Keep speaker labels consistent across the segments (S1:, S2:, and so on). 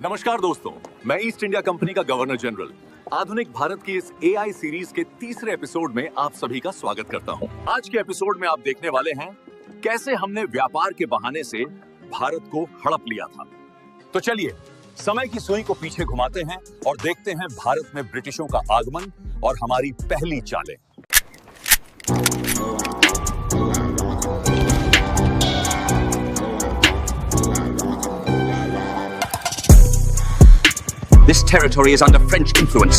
S1: नमस्कार दोस्तों, मैं ईस्ट इंडिया कंपनी का गवर्नर जनरल आधुनिक भारत की इस एआई सीरीज के तीसरे एपिसोड में आप सभी का स्वागत करता हूं। आज के एपिसोड में आप देखने वाले हैं कैसे हमने व्यापार के बहाने से भारत को हड़प लिया था। तो चलिए समय की सुई को पीछे घुमाते हैं और देखते हैं भारत में ब्रिटिशों का आगमन और हमारी पहली चालें।
S2: This territory is under French influence.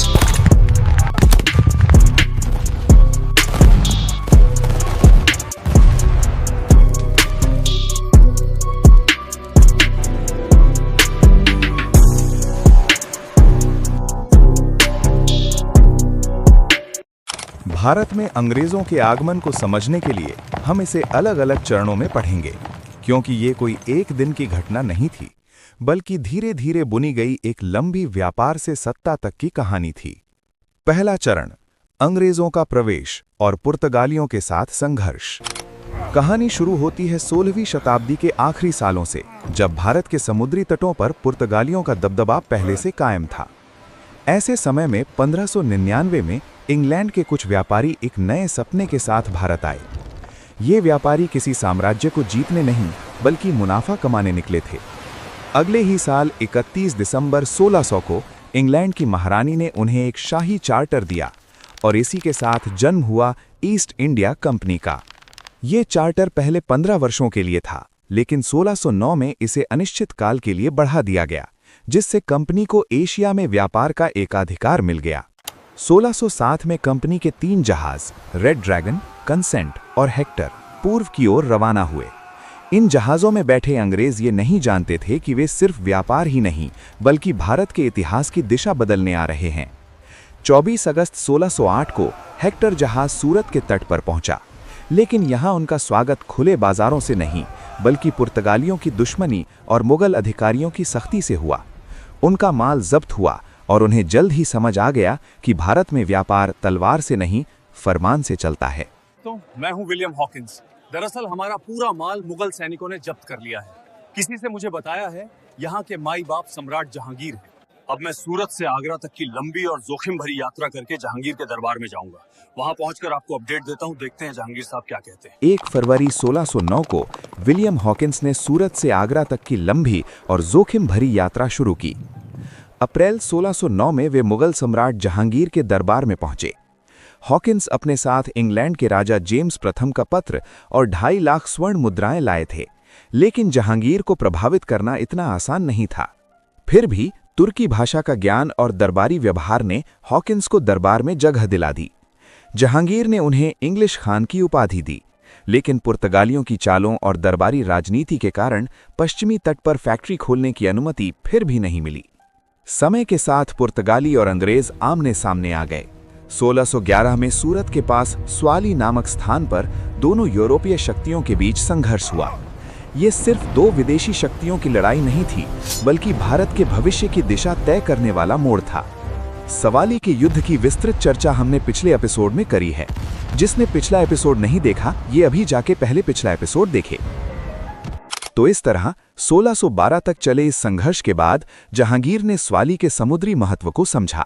S3: Bharat में अंग्रेजों के आगमन को समझने के लिए हम इसे अलग अलग चरणों में पढ़ेंगे, क्योंकि ये कोई एक दिन की घटना नहीं थी, बल्कि धीरे धीरे बुनी गई एक लंबी व्यापार से सत्ता तक की कहानी थी। पहला चरण, अंग्रेजों का प्रवेश और पुर्तगालियों के साथ संघर्ष। कहानी शुरू होती है 16वीं शताब्दी के आखिरी सालों से, जब भारत के समुद्री तटों पर पुर्तगालियों का दबदबा पहले से कायम था। ऐसे समय में 1599 में इंग्लैंड के कुछ व्यापारी एक नए सपने के साथ भारत आए। ये व्यापारी किसी साम्राज्य को जीतने नहीं, बल्कि मुनाफा कमाने निकले थे। अगले ही साल 31 दिसंबर 1600 को इंग्लैंड की महारानी ने उन्हें एक शाही चार्टर दिया और इसी के साथ जन्म हुआ ईस्ट इंडिया कंपनी का। ये चार्टर पहले 15 वर्षों के लिए था, लेकिन 1609 में इसे अनिश्चित काल के लिए बढ़ा दिया गया, जिससे कंपनी को एशिया में व्यापार का एकाधिकार मिल गया। 1607 में कंपनी के 3 जहाज रेड ड्रैगन, कंसेंट और हेक्टर पूर्व की ओर रवाना हुए। इन जहाज़ों में बैठे अंग्रेज ये नहीं जानते थे कि वे सिर्फ व्यापार ही नहीं, बल्कि भारत के इतिहास की दिशा बदलने आ रहे हैं। 24 अगस्त 1608 को हेक्टर जहाज सूरत के तट पर पहुंचा, लेकिन यहां उनका स्वागत खुले बाजारों से नहीं, बल्कि पुर्तगालियों की दुश्मनी और मुगल अधिकारियों की सख्ती से हुआ। उनका माल जब्त हुआ और उन्हें जल्द ही समझ आ गया कि भारत में व्यापार तलवार से नहीं, फरमान से चलता है।
S1: तो मैं हूं विलियम हॉकिंस। दरअसल हमारा पूरा माल मुगल सैनिकों ने जब्त कर लिया है। किसी से मुझे बताया है यहाँ के माई बाप सम्राट जहांगीर हैं। अब मैं सूरत से आगरा तक की लंबी और जोखिम भरी यात्रा करके जहांगीर के दरबार में जाऊंगा। वहां पहुंचकर आपको अपडेट देता हूं, देखते हैं जहांगीर साहब क्या कहते हैं।
S3: 1 फरवरी 1609 को विलियम हॉकिंस ने सूरत से आगरा तक की लंबी और जोखिम भरी यात्रा शुरू की। अप्रैल 1609 में वे मुगल सम्राट जहांगीर के दरबार में पहुंचे। हॉकिंस अपने साथ इंग्लैंड के राजा जेम्स प्रथम का पत्र और 2.5 लाख स्वर्ण मुद्राएं लाए थे, लेकिन जहांगीर को प्रभावित करना इतना आसान नहीं था। फिर भी तुर्की भाषा का ज्ञान और दरबारी व्यवहार ने हॉकिंस को दरबार में जगह दिला दी। जहांगीर ने उन्हें इंग्लिश खान की उपाधि दी, लेकिन पुर्तगालियों की चालों और दरबारी राजनीति के कारण पश्चिमी तट पर फैक्ट्री खोलने की अनुमति फिर भी नहीं मिली। समय के साथ पुर्तगाली और अंग्रेज आमने सामने आ गए। 1611 में सूरत के पास स्वाली नामक स्थान पर दोनों यूरोपीय शक्तियों के बीच संघर्ष हुआ। ये सिर्फ 2 विदेशी शक्तियों की लड़ाई नहीं थी, बल्कि भारत के भविष्य की दिशा तय करने वाला मोड़ था। सवाली के युद्ध की विस्तृत चर्चा हमने पिछले एपिसोड में करी है। जिसने पिछला एपिसोड नहीं देखा, ये अभी जाके पहले पिछला एपिसोड देखे। तो इस तरह 1612 तक चले इस संघर्ष के बाद जहांगीर ने स्वाली के समुद्री महत्व को समझा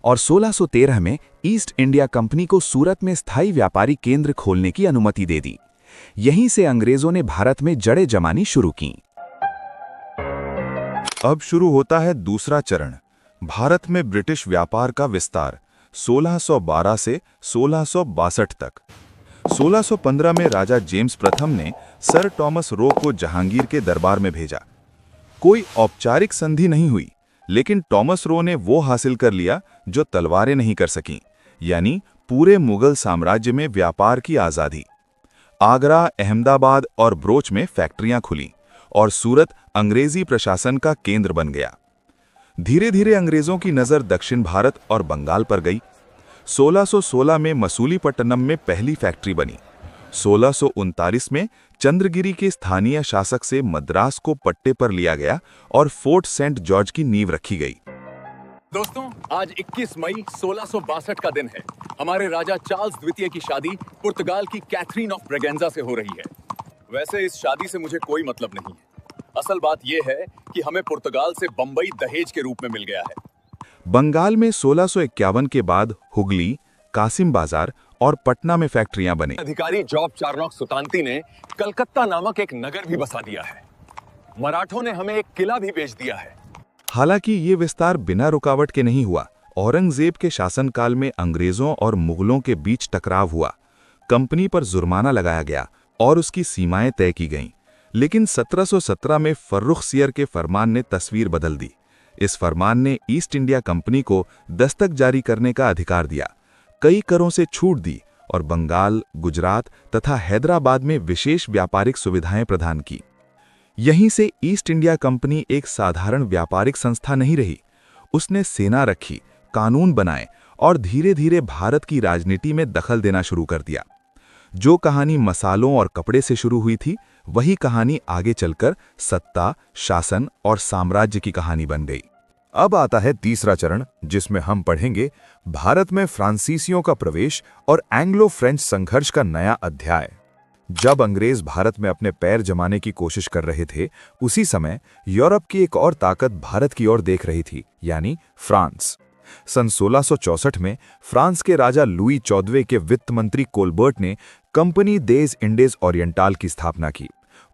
S3: और 1613 में ईस्ट इंडिया कंपनी को सूरत में स्थायी व्यापारी केंद्र खोलने की अनुमति दे दी। यहीं से अंग्रेजों ने भारत में जड़ें जमानी शुरू की।
S4: अब शुरू होता है दूसरा चरण, भारत में ब्रिटिश व्यापार का विस्तार 1612 से 1662 तक। 1615 में राजा जेम्स प्रथम ने सर टॉमस रो को जहांगीर के दरबार में भेजा। कोई औपचारिक संधि नहीं हुई, लेकिन टॉमस रो ने वो हासिल कर लिया जो तलवारें नहीं कर सकीं, यानी पूरे मुगल साम्राज्य में व्यापार की आज़ादी। आगरा, अहमदाबाद और ब्रोच में फैक्ट्रियां खुलीं और सूरत अंग्रेजी प्रशासन का केंद्र बन गया। धीरे धीरे अंग्रेजों की नज़र दक्षिण भारत और बंगाल पर गई। 1616 में मसूलीपट्टनम में पहली फैक्ट्री बनी। 1639 में चंद्रगिरी के स्थानीय शासक से मद्रास को पट्टे पर लिया गया और फोर्ट सेंट जॉर्ज की नींव रखी गई।
S1: दोस्तों, आज 21 मई 1662 का दिन है। हमारे राजा चार्ल्स द्वितीय की शादी पुर्तगाल की कैथरीन ऑफ ब्रेगेंजा से हो रही है। वैसे इस शादी से मुझे कोई मतलब नहीं है। असल बात यह है कि हमें पुर्तगाल से बंबई दहेज के रूप में मिल गया है।
S4: बंगाल में 1651 के बाद हुगली, कासिम बाजार और पटना में फैक्ट्रियां बनी।
S1: अधिकारी जॉब चार्नोक सुतांती ने कलकत्ता नामक एक नगर भी बसा दिया है। मराठों ने हमें एक किला भी बेच दिया है।
S4: हालांकि ये विस्तार बिना रुकावट के नहीं हुआ। औरंगजेब के शासनकाल में अंग्रेजों और मुगलों के बीच टकराव हुआ। कंपनी पर जुर्माना लगाया गया और उसकी सीमाएं तय की गईं। लेकिन 1717 में फर्रुखसियर के फरमान ने तस्वीर बदल दी। इस फरमान ने ईस्ट इंडिया कंपनी को दस्तक जारी करने का अधिकार दिया, कई करों से छूट दी और बंगाल, गुजरात तथा हैदराबाद में विशेष व्यापारिक सुविधाएं प्रदान की। यहीं से ईस्ट इंडिया कंपनी एक साधारण व्यापारिक संस्था नहीं रही। उसने सेना रखी, कानून बनाए और धीरे धीरे भारत की राजनीति में दखल देना शुरू कर दिया। जो कहानी मसालों और कपड़े से शुरू हुई थी, वही कहानी आगे चलकर सत्ता, शासन और साम्राज्य की कहानी बन गई।
S3: अब आता है तीसरा चरण, जिसमें हम पढ़ेंगे भारत में फ्रांसीसियों का प्रवेश और एंग्लो फ्रेंच संघर्ष का नया अध्याय। जब अंग्रेज भारत में अपने पैर जमाने की कोशिश कर रहे थे, उसी समय यूरोप की एक और ताकत भारत की ओर देख रही थी, यानी फ्रांस। सन 1664 में फ्रांस के राजा लुई 14वें के वित्त मंत्री कोलबर्ट ने कंपनी देज इंडेज ओरिएंटाल की स्थापना की।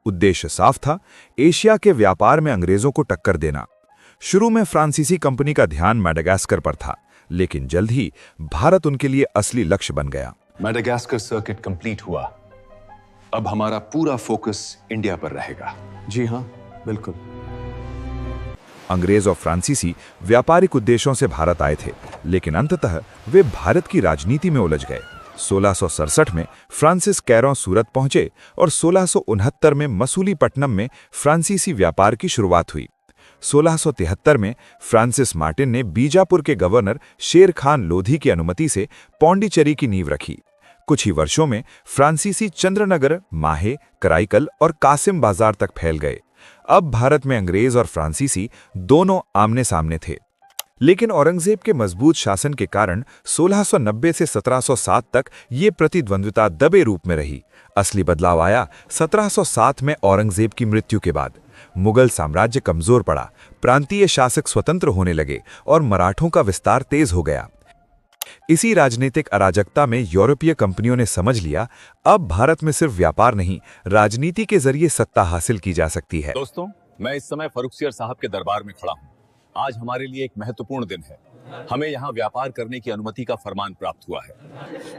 S3: उद्देश्य साफ था, एशिया के व्यापार में अंग्रेजों को टक्कर देना। शुरू में फ्रांसीसी कंपनी का ध्यान मैडागास्कर पर था, लेकिन जल्द ही भारत उनके लिए असली लक्ष्य बन गया।
S1: मैडागास्कर सर्किट कंप्लीट हुआ। अब हमारा पूरा फोकस इंडिया पर रहेगा।
S5: जी हाँ, बिल्कुल।
S3: अंग्रेज और फ्रांसीसी व्यापारिक उद्देश्यों से भारत आए थे, लेकिन अंततः वे भारत की राजनीति में उलझ गए। 1667 में फ्रांसिस कैरों सूरत पहुंचे और 1669 में मसूलीपट्टनम में फ्रांसीसी व्यापार की शुरुआत हुई। 1673 में फ्रांसिस मार्टिन ने बीजापुर के गवर्नर शेर खान लोधी की अनुमति से पौंडीचेरी की नींव रखी। कुछ ही वर्षों में फ्रांसीसी चंद्रनगर, माहे, कराईकल और कासिम बाजार तक फैल गए। अब भारत में अंग्रेज और फ्रांसीसी दोनों आमने सामने थे। लेकिन औरंगजेब के मजबूत शासन के कारण 1690 से 1707 तक ये प्रतिद्वंद्विता दबे रूप में रही। असली बदलाव आया 1707 में औरंगजेब की मृत्यु के बाद। मुगल साम्राज्य कमजोर पड़ा, प्रांतीय शासक स्वतंत्र होने लगे और मराठों का विस्तार तेज हो गया। इसी राजनीतिक अराजकता में यूरोपीय कंपनियों ने समझ लिया, अब भारत में सिर्फ व्यापार नहीं, राजनीति के जरिए सत्ता हासिल की जा सकती है।
S1: दोस्तों, मैं इस समय फर्रुखसियर साहब के दरबार में खड़ा हूँ। आज हमारे लिए एक महत्वपूर्ण दिन है। हमें यहाँ व्यापार करने की अनुमति का फरमान प्राप्त हुआ है।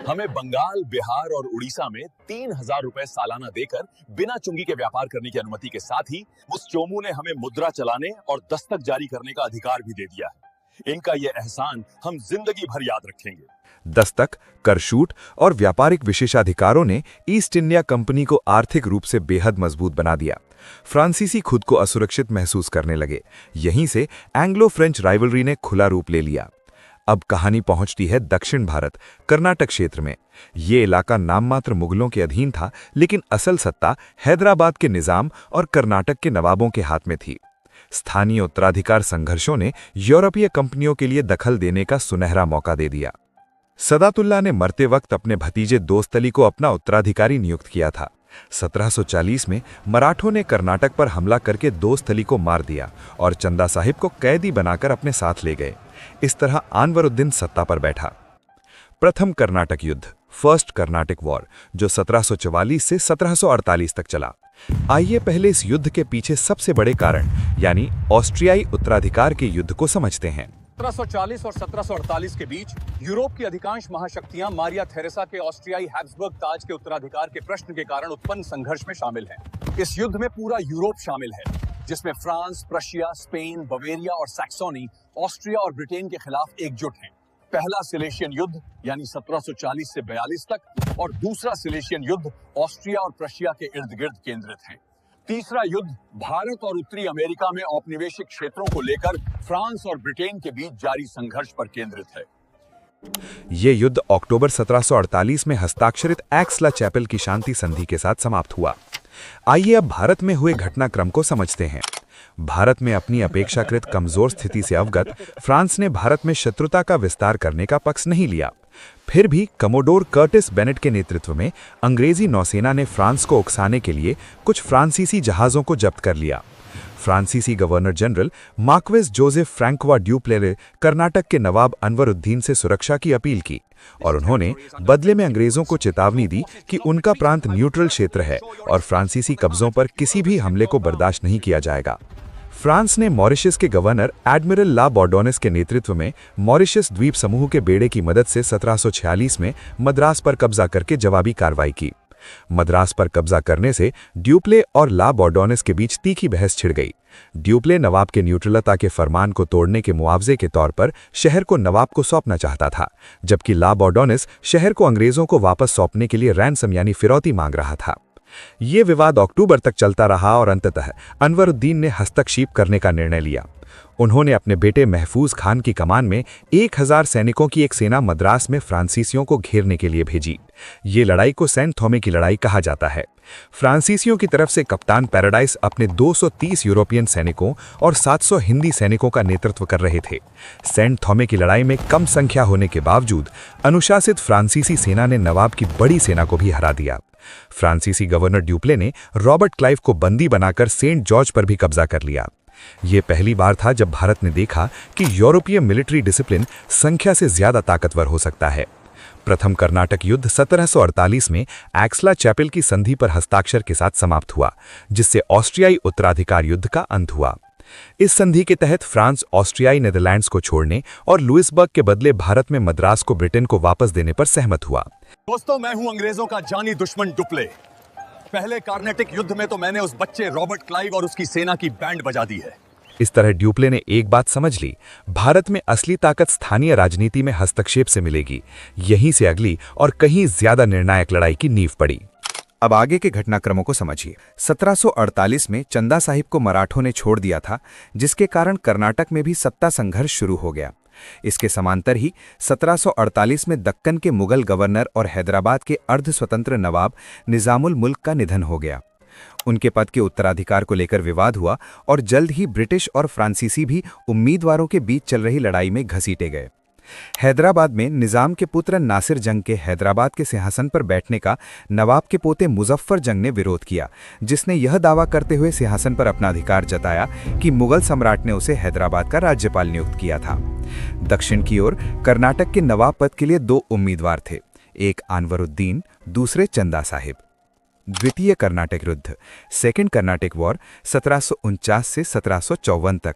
S1: हमें बंगाल, बिहार और उड़ीसा में 3000 रुपए सालाना देकर बिना चुंगी के व्यापार करने की अनुमति के साथ ही उस चोमू ने हमें मुद्रा चलाने और दस्तक जारी करने का अधिकार भी दे दिया है। इनका यह एहसान हम जिंदगी भर याद रखेंगे।
S3: दस्तक, करशूट और व्यापारिक विशेषाधिकारों ने ईस्ट इंडिया कंपनी को आर्थिक रूप से बेहद मजबूत बना दिया। फ्रांसीसी खुद को असुरक्षित महसूस करने लगे। यहीं से एंग्लो फ्रेंच राइवलरी ने खुला रूप ले लिया। अब कहानी पहुंचती है दक्षिण भारत, कर्नाटक क्षेत्र में। ये इलाका नाम मात्र मुगलों के अधीन था, लेकिन असल सत्ता हैदराबाद के निजाम और कर्नाटक के नवाबों के हाथ में थी। स्थानीय उत्तराधिकार संघर्षों ने यूरोपीय कंपनियों के लिए दखल देने का सुनहरा मौका दे दिया। सदातुल्ला ने मरते वक्त अपने भतीजे दोस्त अली को अपना उत्तराधिकारी नियुक्त किया था। 1740 में मराठों ने कर्नाटक पर हमला करके दोस्त अली को मार दिया और चंदा साहिब को कैदी बनाकर अपने साथ ले गए। इस तरह अनवरुद्दीन सत्ता पर बैठा। प्रथम कर्नाटक युद्ध, फर्स्ट कर्नाटिक वॉर, जो 1744 से 1748 तक चला। आइए पहले इस युद्ध के पीछे सबसे बड़े कारण यानी ऑस्ट्रियाई उत्तराधिकार के युद्ध को समझते हैं।
S1: 1740 और 1748 के बीच यूरोप की अधिकांश महाशक्तियां मारिया थेरेसा के ऑस्ट्रियाई हैब्सबर्ग ताज के उत्तराधिकार के प्रश्न के कारण उत्पन्न संघर्ष में शामिल हैं। इस युद्ध में पूरा यूरोप शामिल है, जिसमें फ्रांस, प्रशिया, स्पेन, बवेरिया और सैक्सोनी ऑस्ट्रिया और ब्रिटेन के खिलाफ एकजुट हैं। पहला सिलेशियन युद्ध यानी 1740 से 42 तक और दूसरा सिलेशियन युद्ध ऑस्ट्रिया और प्रशिया के इर्द गिर्द केंद्रित है। तीसरा युद्ध भारत और उत्तरी अमेरिका में औपनिवेशिक क्षेत्रों को लेकर फ्रांस और ब्रिटेन के बीच जारी संघर्ष पर केंद्रित है।
S3: ये युद्ध अक्टूबर 1748 में हस्ताक्षरित एक्स-ला-चैपेल की शांति संधि के साथ समाप्त हुआ। आइए अब भारत में हुए घटनाक्रम को समझते हैं। भारत में अपनी अपेक्षाकृत कमजोर स्थिति से अवगत फ्रांस ने भारत में शत्रुता का विस्तार करने का पक्ष नहीं लिया। फिर भी कमोडोर कर्टिस बेनेट के नेतृत्व में अंग्रेजी नौसेना ने फ्रांस को उकसाने के लिए कुछ फ्रांसीसी जहाजों को जब्त कर लिया। फ्रांसीसी governor general Marquis Joseph Francois Dupleix ने कर्नाटक के नवाब अनवरुद्दीन से सुरक्षा की अपील की और उन्होंने बदले में अंग्रेजों को चेतावनी दी कि उनका प्रांत न्यूट्रल क्षेत्र है और फ्रांसीसी कब्जों पर किसी भी हमले को बर्दाश्त नहीं किया जाएगा। फ्रांस ने मॉरिशस के गवर्नर एडमिरल ला बोर्डोनेस के नेतृत्व में मॉरिशस द्वीप समूह के बेड़े की मदद से 1746 में मद्रास पर कब्जा करके जवाबी कार्रवाई की। मद्रास पर कब्जा करने से ड्यूप्ले और ला बोर्डोनेस के बीच तीखी बहस छिड़ गई। ड्यूप्ले नवाब के न्यूट्रलता के फरमान को तोड़ने के मुआवजे के तौर पर शहर को नवाब को सौंपना चाहता था, जबकि ला बोर्डोनेस शहर को अंग्रेजों को वापस सौंपने के लिए रैनसम यानी फिरौती मांग रहा था। ये विवाद अक्टूबर तक चलता रहा और अंततः अनवरुद्दीन ने हस्तक्षेप करने का निर्णय लिया। उन्होंने अपने बेटे महफूज खान की कमान में 1000 सैनिकों की एक सेना मद्रास में फ्रांसीसियों को घेरने के लिए भेजी। ये लड़ाई को सेंट थॉमे की लड़ाई कहा जाता है। फ्रांसीसियों की तरफ से कप्तान पैराडाइस अपने 230 यूरोपियन सैनिकों और 700 हिंदी सैनिकों का नेतृत्व कर रहे थे। सेंट थॉमे की लड़ाई में कम संख्या होने के बावजूद अनुशासित फ्रांसीसी सेना ने नवाब की बड़ी सेना को भी हरा दिया। फ्रांसीसी गवर्नर ड्यूप्ले ने रॉबर्ट क्लाइव को बंदी बनाकर सेंट जॉर्ज पर भी कब्जा कर लिया। ये पहली बार था जब भारत ने देखा कि यूरोपीय मिलिट्री डिसिप्लिन संख्या से ज्यादा ताकतवर हो सकता है। प्रथम कर्नाटक युद्ध 1748 में एक्सला चैपल की संधि पर हस्ताक्षर के साथ समाप्त हुआ, जिससे ऑस्ट्रियाई उत्तराधिकार युद्ध का अंत हुआ। इस संधि के तहत फ्रांस ऑस्ट्रियाई नीदरलैंड्स को छोड़ने और लुइसबर्ग के बदले भारत में मद्रास को ब्रिटेन को वापस देने पर सहमत हुआ।
S1: दोस्तों, मैं हूं अंग्रेजों का जानी दुश्मन डुप्ले। पहले कार्नेटिक युद्ध में तो मैंने उस बच्चे रॉबर्ट क्लाइव और उसकी सेना की बैंड बजा दी है।
S3: इस तरह ड्यूप्ले ने एक बात समझ ली, भारत में असली ताकत स्थानीय राजनीति में हस्तक्षेप से मिलेगी। यहीं से अगली और कहीं ज्यादा निर्णायक लड़ाई की नींव पड़ी।
S4: अब आगे के घटनाक्रमों को समझिए। 1748 में चंदा साहिब को मराठों ने छोड़ दिया था, जिसके कारण कर्नाटक में भी सत्ता संघर्ष शुरू हो गया। इसके समांतर ही 1748 में दक्कन के मुगल गवर्नर और हैदराबाद के अर्ध स्वतंत्र नवाब निजामुल मुल्क का निधन हो गया। उनके पद के उत्तराधिकार को लेकर विवाद हुआ और जल्द ही ब्रिटिश और फ्रांसीसी भी उम्मीदवारों के बीच चल रही लड़ाई में घसीटे गए। हैदराबाद में निजाम के पुत्र नासिर जंग के हैदराबाद के सिंहासन पर बैठने का नवाब के पोते मुजफ्फर जंग ने विरोध किया, जिसने यह दावा करते हुए सिंहासन पर अपना अधिकार जताया कि मुगल सम्राट ने उसे हैदराबाद का राज्यपाल नियुक्त किया था। दक्षिण की ओर कर्नाटक के नवाब पद के लिए 2 उम्मीदवार थे, एक अनवरुद्दीन, दूसरे चंदा साहिब। द्वितीय कर्नाटक युद्ध, सेकेंड कर्नाटक वॉर 1749 से 1754 तक।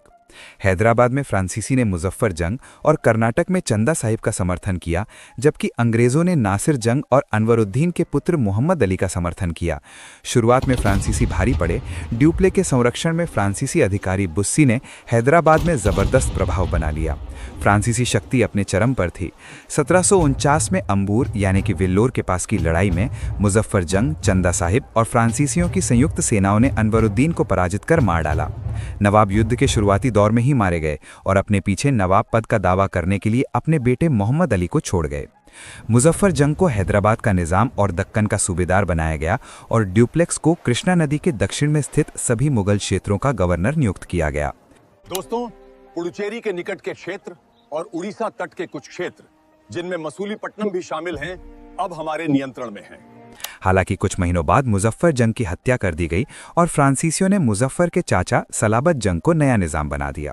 S4: हैदराबाद में फ्रांसीसी ने मुजफ्फर जंग और कर्नाटक में चंदा साहिब का समर्थन किया, जबकि अंग्रेजों ने नासिर जंग और अनवरुद्दीन के पुत्र मोहम्मद अली का समर्थन किया। शुरुआत में फ्रांसीसी भारी पड़े। ड्यूप्ले के संरक्षण में फ्रांसीसी अधिकारी बुस्सी ने हैदराबाद में जबरदस्त प्रभाव बना लिया। फ्रांसीसी शक्ति अपने चरम पर थी। 1749 में अंबूर यानी कि वेल्लोर के पास की लड़ाई में मुजफ्फर जंग, चंदा साहिब और फ्रांसीसियों की संयुक्त सेनाओं ने अनवरुद्दीन को पराजित कर मार डाला। नवाब युद्ध के शुरुआती दौर में ही मारे गए और अपने पीछे नवाब पद का दावा करने के लिए अपने बेटे मोहम्मद अली को छोड़ गए। मुजफ्फर जंग को हैदराबाद का निजाम और दक्कन का सूबेदार बनाया गया और ड्यूप्लेक्स को कृष्णा नदी के दक्षिण में स्थित सभी मुगल क्षेत्रों का गवर्नर नियुक्त किया गया।
S1: दोस्तों, पुडुचेरी के निकट के क्षेत्र और उड़ीसा तट के कुछ क्षेत्र, जिनमें मसूलीपट्टनम भी शामिल हैं, अब हमारे नियंत्रण में हैं।
S3: हालांकि कुछ महीनों बाद मुजफ्फर जंग की हत्या कर दी गई और फ्रांसीसियों ने मुजफ्फर के चाचा सलाबत जंग को नया निजाम बना दिया।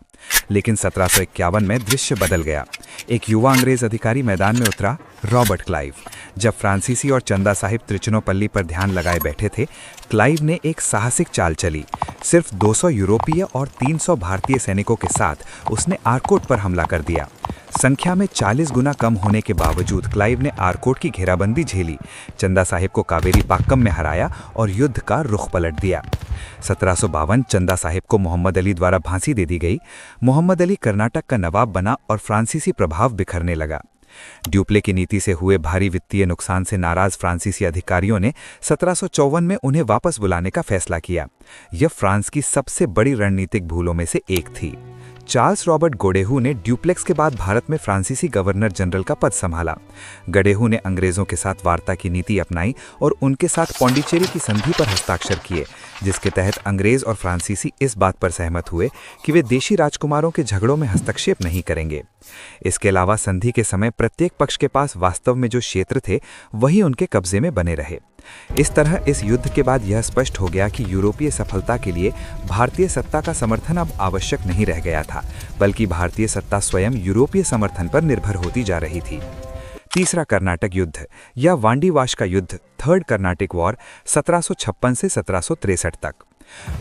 S3: लेकिन 1751 में दृश्य बदल गया। एक युवा अंग्रेज अधिकारी मैदान में उतरा, रॉबर्ट क्लाइव। जब फ्रांसीसी और चंदा साहिब त्रिचुनोपल्ली पर ध्यान लगाए बैठे थे, क्लाइव ने एक साहसिक चाल चली। सिर्फ 200 यूरोपीय और 300 भारतीय सैनिकों के साथ उसने आरकोट पर हमला कर दिया। संख्या में 40 गुना कम होने के बावजूद क्लाइव ने आरकोट की घेराबंदी झेली, चंदा साहिब को कावेरी पाक्कम में हराया और युद्ध का रुख पलट दिया। 1752 चंदा साहिब को मोहम्मद अली द्वारा फांसी दे दी गई। मोहम्मद अली कर्नाटक का नवाब बना और फ्रांसीसी प्रभाव बिखरने लगा। ड्यूप्ले की नीति से हुए भारी वित्तीय नुकसान से नाराज फ्रांसीसी अधिकारियों ने 1754 में उन्हें वापस बुलाने का फैसला किया। यह फ्रांस की सबसे बड़ी रणनीतिक भूलों में से एक थी। चार्ल्स रॉबर्ट गोडेहू ने ड्यूप्लेक्स के बाद भारत में फ्रांसीसी गवर्नर जनरल का पद संभाला। गोडेहू ने अंग्रेजों के साथ वार्ता की नीति अपनाई और उनके साथ पौंडीचेरी की संधि पर हस्ताक्षर किए, जिसके तहत अंग्रेज और फ्रांसीसी इस बात पर सहमत हुए कि वे देशी राजकुमारों के झगड़ों में हस्तक्षेप नहीं करेंगे। इसके अलावा संधि के समय प्रत्येक पक्ष के पास वास्तव में जो क्षेत्र थे वही उनके कब्जे में बने रहे। इस तरह इस युद्ध के बाद यह स्पष्ट हो गया कि यूरोपीय सफलता के लिए भारतीय सत्ता का समर्थन अब आवश्यक नहीं रह गया था, बल्कि भारतीय सत्ता स्वयं यूरोपीय समर्थन पर निर्भर होती जा रही थी। तीसरा कर्नाटक युद्ध या वांडीवाश का युद्ध, थर्ड कर्नाटिक वॉर, 1756 से 1763 तक।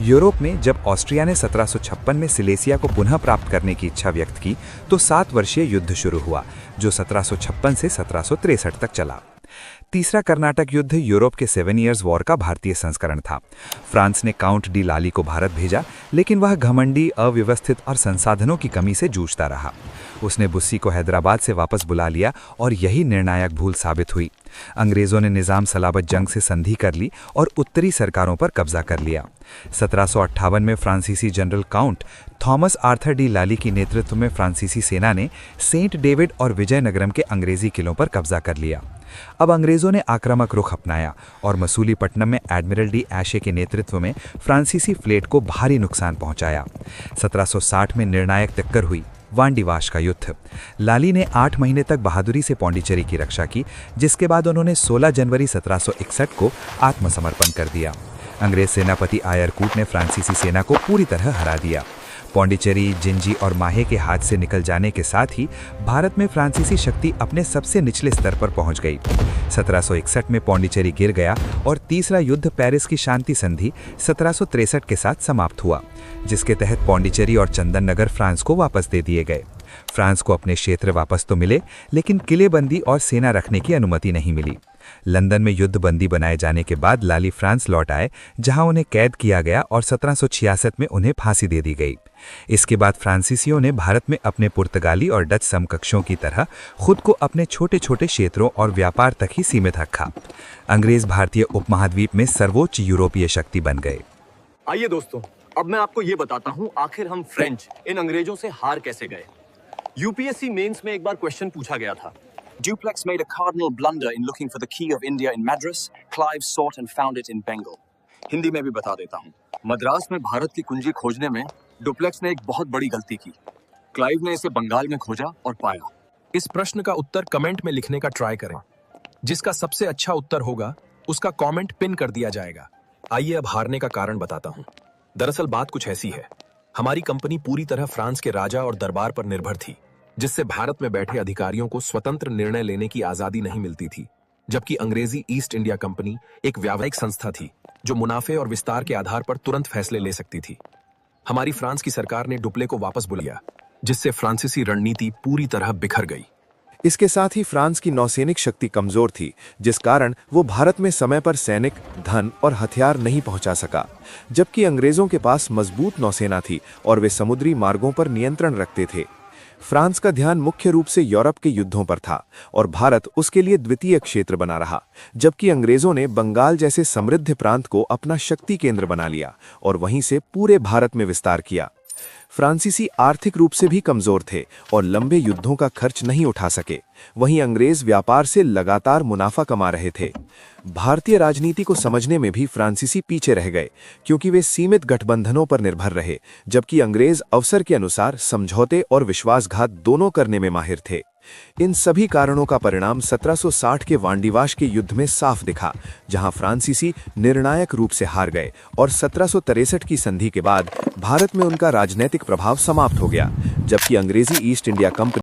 S3: यूरोप में जब ऑस्ट्रिया ने 1756 में सिलेसिया को पुनः प्राप्त करने की इच्छा व्यक्त की तो 7 वर्षीय युद्ध शुरू हुआ, जो 1756 से 1763 तक चला। तीसरा कर्नाटक युद्ध यूरोप के 7 ईयर्स वॉर का भारतीय संस्करण था। फ्रांस ने काउंट डी लाली को भारत भेजा, लेकिन वह घमंडी, अव्यवस्थित और संसाधनों की कमी से जूझता रहा। उसने बुस्सी को हैदराबाद से वापस बुला लिया और यही निर्णायक भूल साबित हुई। अंग्रेजों ने निजाम सलाबत जंग से संधि कर ली और उत्तरी सरकारों पर कब्जा कर लिया। 1758 में फ्रांसीसी general Count Thomas Arthur de Lally की नेतृत्व में फ्रांसीसी सेना ने सेंट डेविड और विजयनगरम के अंग्रेजी किलों पर कब्जा कर लिया। अब अंग्रेजों ने आक्रामक रुख अपनाया और मसूलीपट्टनम में एडमिरल डी एशे के नेतृत्व में फ्रांसीसी फ्लीट को भारी नुकसान पहुंचाया। 1760 में निर्णायक टक्कर हुई, वांडीवाश का युद्ध। लाली ने 8 महीने तक बहादुरी से पौंडीचेरी की रक्षा की, जिसके बाद उन्होंने 16 जनवरी 1761 को आत्मसमर्पण कर दिया। अंग्रेज सेनापति आयरकूट ने फ्रांसीसी सेना को पूरी तरह हरा दिया। पौंडीचेरी, जिंजी और माहे के हाथ से निकल जाने के साथ ही भारत में फ्रांसीसी शक्ति अपने सबसे निचले स्तर पर पहुंच गई। 1761 में पौंडीचेरी गिर गया और तीसरा युद्ध पेरिस की शांति संधि 1763 के साथ समाप्त हुआ, जिसके तहत पौंडीचेरी और चंदन नगर फ्रांस को वापस दे दिए गए। फ्रांस को अपने क्षेत्र वापस तो मिले, लेकिन किलेबंदी और सेना रखने की अनुमति नहीं मिली। लंदन में युद्धबंदी बनाए जाने के बाद लाली फ्रांस लौट आए, जहां उन्हें कैद किया गया और 1766 में उन्हें फांसी दे दी गई। इसके बाद फ्रांसीसियों ने भारत में अपने पुर्तगाली और डच समकक्षों की तरह खुद को अपने छोटे छोटे क्षेत्रों और व्यापार तक ही सीमित रखा। अंग्रेज भारतीय उपमहाद्वीप में सर्वोच्च यूरोपीय शक्ति बन गए।
S1: आइए दोस्तों, अब मैं आपको ये बताता हूँ आखिर हम फ्रेंच इन अंग्रेजों से हार कैसे गए। यूपीएससी मेंस में एक बार क्वेश्चन पूछा गया था।
S2: Dupleix made a cardinal blunder in looking for the key of India in Madras. Clive sought and found it in Bengal.
S1: Hindi में भी बता देता हूँ। मद्रास में भारत की कुंजी खोजने में डुप्लेक्स ने एक बहुत बड़ी गलती की। क्लाइव ने इसे बंगाल में खोजा और पाया।
S5: इस प्रश्न का उत्तर कमेंट में लिखने का ट्राई करें। जिसका सबसे अच्छा उत्तर होगा उसका कमेंट पिन कर दिया जाएगा। आइए अब हारने का कारण बताता हूँ। दरअसल बात कुछ ऐसी है, हमारी कंपनी पूरी तरह फ्रांस के राजा और दरबार पर निर्भर थी, जिससे भारत में बैठे अधिकारियों को स्वतंत्र निर्णय लेने की आजादी नहीं मिलती थी, जबकि अंग्रेजी ईस्ट इंडिया कंपनी एक व्यावसायिक संस्था थी जो मुनाफे और विस्तार के आधार पर तुरंत फैसले ले सकती थी। हमारी फ्रांस की सरकार ने डुप्ले को वापस बुलाया, जिससे फ्रांसीसी रणनीति पूरी तरह बिखर गई।
S4: इसके साथ ही फ्रांस की नौसैनिक शक्ति कमजोर थी, जिस कारण वो भारत में समय पर सैनिक, धन और हथियार नहीं पहुंचा सका, जबकि अंग्रेजों के पास मजबूत नौसेना थी और वे समुद्री मार्गों पर नियंत्रण रखते थे। फ्रांस का ध्यान मुख्य रूप से यूरोप के युद्धों पर था और भारत उसके लिए द्वितीय क्षेत्र बना रहा, जबकि अंग्रेजों ने बंगाल जैसे समृद्ध प्रांत को अपना शक्ति केंद्र बना लिया और वहीं से पूरे भारत में विस्तार किया। फ्रांसीसी आर्थिक रूप से भी कमजोर थे और लंबे युद्धों का खर्च नहीं उठा सके, वहीं अंग्रेज व्यापार से लगातार मुनाफा कमा रहे थे। भारतीय राजनीति को समझने में भी फ्रांसीसी पीछे रह गए, क्योंकि वे सीमित गठबंधनों पर निर्भर रहे, जबकि अंग्रेज अवसर के अनुसार समझौते और विश्वासघात दोनों करने में माहिर थे। इन सभी कारणों का परिणाम 1760 के वांडीवाश के युद्ध में साफ दिखा, जहां फ्रांसीसी निर्णायक रूप से हार गए और 1763 की संधि के बाद भारत में उनका राजनीतिक प्रभाव समाप्त हो गया, जबकि अंग्रेजी ईस्ट इंडिया कंपनी